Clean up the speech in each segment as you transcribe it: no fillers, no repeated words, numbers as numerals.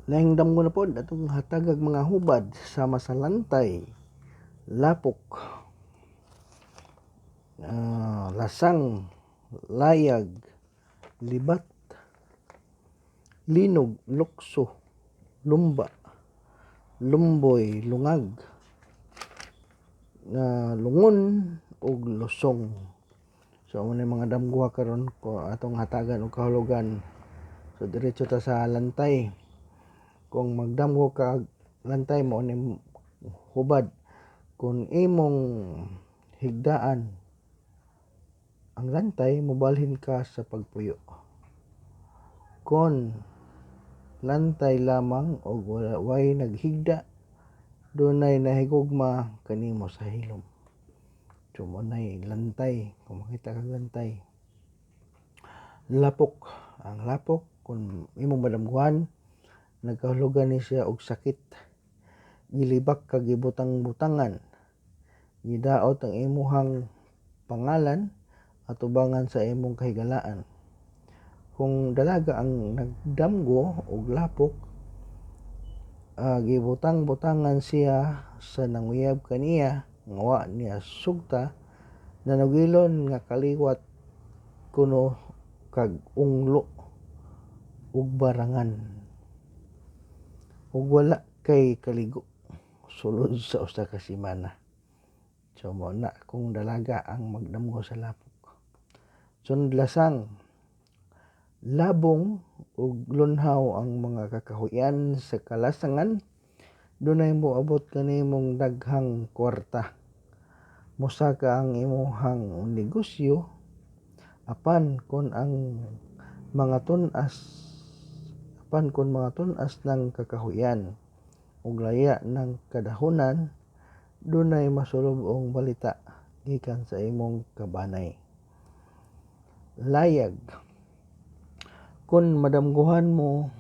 Laing damgo na pod atong hatagag mga hubad sama sa lantay, lapok, lasang, layag, libat, linog, lukso, lumba, lumboy, lungag, lungon ug lusong. So amo ni mga damgo karon ko atong hatagan og kahulugan. So diretso ta sa lantay. Kung magdamgo ka lantay mo ni hubad, kung imong higdaan ang lantay, mobalhin ka sa pagpuyo. Kung lantay lamang o way naghigda, dunay nahigugma kanimo sa hilom. So munay lantay, kung makita kang lantay. Lapok, ang lapok kung imong madamguhan, nagkahulugan ni siya og sakit, gilibak ka gibutang-butangan, gidaot ang imuhang pangalan at ubangan sa imong kahigalaan. Kung dalaga ang nagdamgo og lapok, gibutang-butangan siya sa nanguyab kaniya nga wa niya sugta, nanugilon nga kaliwat kuno kag unglo ug barangan, ug wala kay kaligo sulod sa usa ka semana. So mo na kung dalaga ang magdamgo sa lapok. Sunod lasang, labong ug lunhaw ang mga kakahuyan sa kalasangan, dunay moabot kanimong daghang kwarta. Musaka ang imuhang negosyo, apan kun mga tunas ng kakahuyan ug laya ng kadahunan, dunay masulubong balita gikan sa imong kabanay. Layag, kung madamguhan mo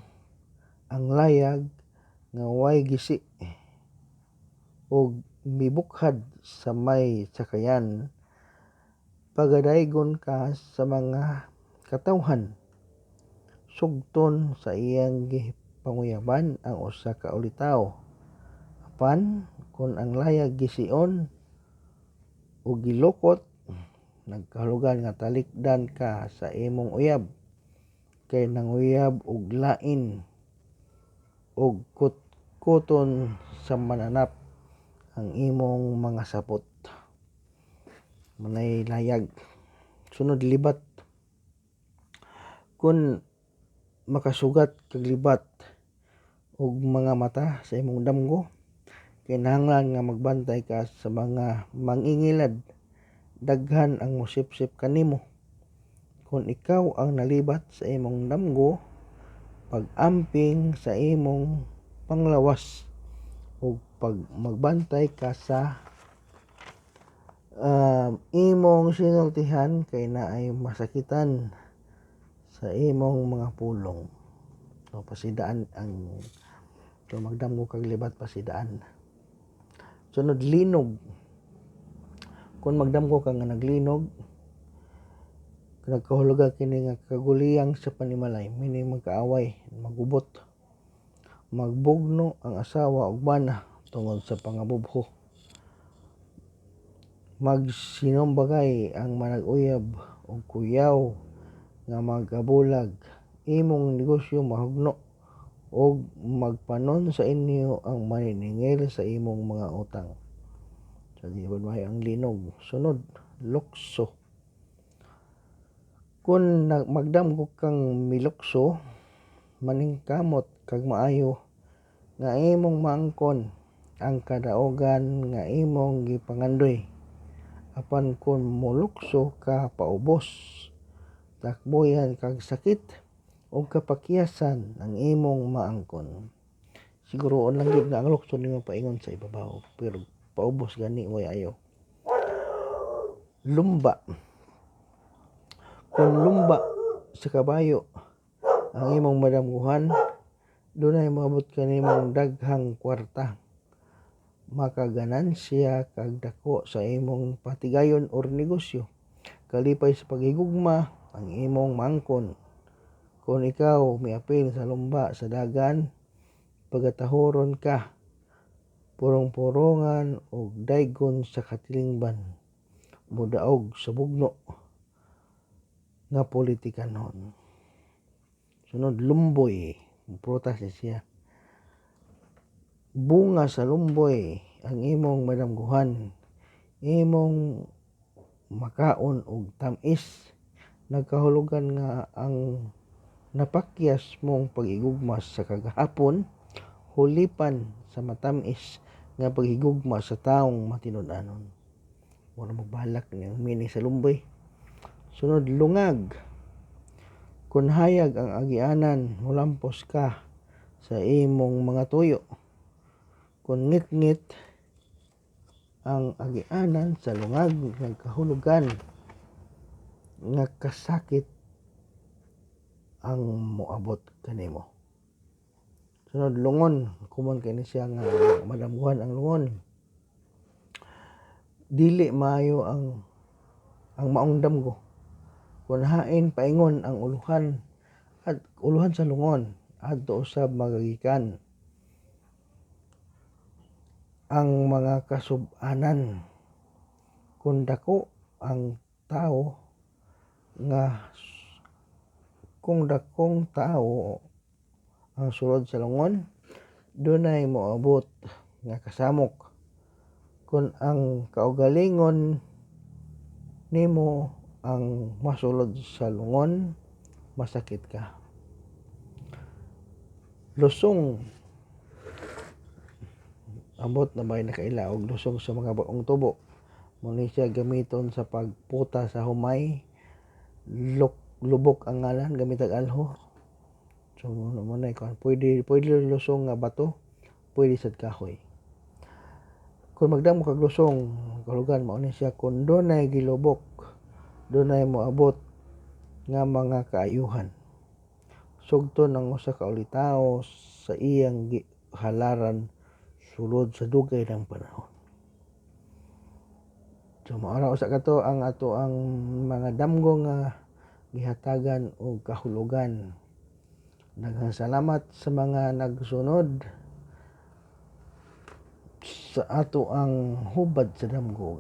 ang layag nga way gisi ug mibukhad sa may sakayan, pagadaygon ka sa mga katawhan, sugton sa iyang gipanguyaban ang usa ka ulitaw. Apan kung ang layag gision ug gilukot, nagkahulugan nga talikdan ka sa imong uyab, kay nanguyab og lain ug kutkuton sa mananap ang imong mga sapot. Manay layag. Sunod libat, kung makasugat kag libat og mga mata sa imong damgo, kinahanglan nga magbantay ka sa mga mangingilad, daghan ang mosipsip kanimo. Kung ikaw ang nalibat sa imong damgo, pag-amping sa imong panglawas ug magbantay ka sa imong sinultihan, kay naay masakitan sa imong mga pulong. So pasidaan ang magdamgo kag libat, pasidaan. Sunod linog, kung magdamgo ka nga naglinog, nagkahulugan kini nga kaguliyang sa panimalay, meaning magkaaway, magubot, magbugno ang asawa ug bana tungod sa pangabubho, magsinumbagay ang manag-uyab ug kuyaw nga magabulag, imong negosyo mahugno, ug magpanon sa inyo ang maniningil sa imong mga utang. So di ba ang linog. Sunod, lukso, kung magdamgo kang milukso, maningkamot kag maayo nga imong maangkon ang kadaogan nga imong gipangandoy. Apan kung mulukso ka paubos, takboyan kag sakit ug kapakyasan ang imong maangkon. Siguroon lang gid nga ang lukso nimo paingon sa ibabaw, pero paubos gani mo ayaw. Lumba, kung lumba sa kabayo ang imong madamguhan, dunay moabot kanimong daghang kwarta, makaganansya kag dako sa imong patigayon or negosyo, kalipay sa paghigugma ang imong maangkon. Kung ikaw miapil sa lumba sa dagan, pagatahoron ka, purong-purongan o daygon sa katilingban, mudaog sa bugno nga politikanhon. Sunod, lumboy, prutas siya. Bunga sa lumboy ang imong madamguhan, imong makaon og tamis, nagkahulugan nga ang napakyas mong pag-igugma sa kagahapon, hulipan sa matamis nga paghigugma sa taong matinud-anon. Wala magbalak ng meaning sa lumboy. Sunod, lungag. Kung hayag ang agianan, mulampos ka sa imong mga tuyo. Kung ngit-ngit ang agianan sa lungag, nagkahulugan nga kasakit ang moabot kanimo. Sunod, lungon. Kumon kay ni siya nga madamguhan ang lungon. Dili maayo ang maong damgo. Kung hain paingon ang uluhan at uluhan sa lungon adto usab magagikan ang mga kasub-anan. Kung dako ang tao nga kung dakong tao ang sulod sa lungon, dunay moabot nga kasamok. Kung ang kaugalingon nimo ang masulod sa lungon, masakit ka. Lusong. Ambot na may nakaila og lusong sa mga baong tubo. Muna siya gamiton sa pagputa sa humay, lubok ang ngalan gamit ang alho. So muna pwede lusong nga bato, pwede sad kahoy. Kung magdamo kag lusong, kalugan mao ni siya kung dunay gilubok, dunay moabot nga mga kaayuhan. Sugton ang usa ka ulitaw sa iyang halaran sulod sa dugay ng panahon. So maura usa kato ang ato ang mga damgo nga gihatagan og kahulugan. Daghang salamat sa mga nagsunod sa ato ang hubad sa damgo.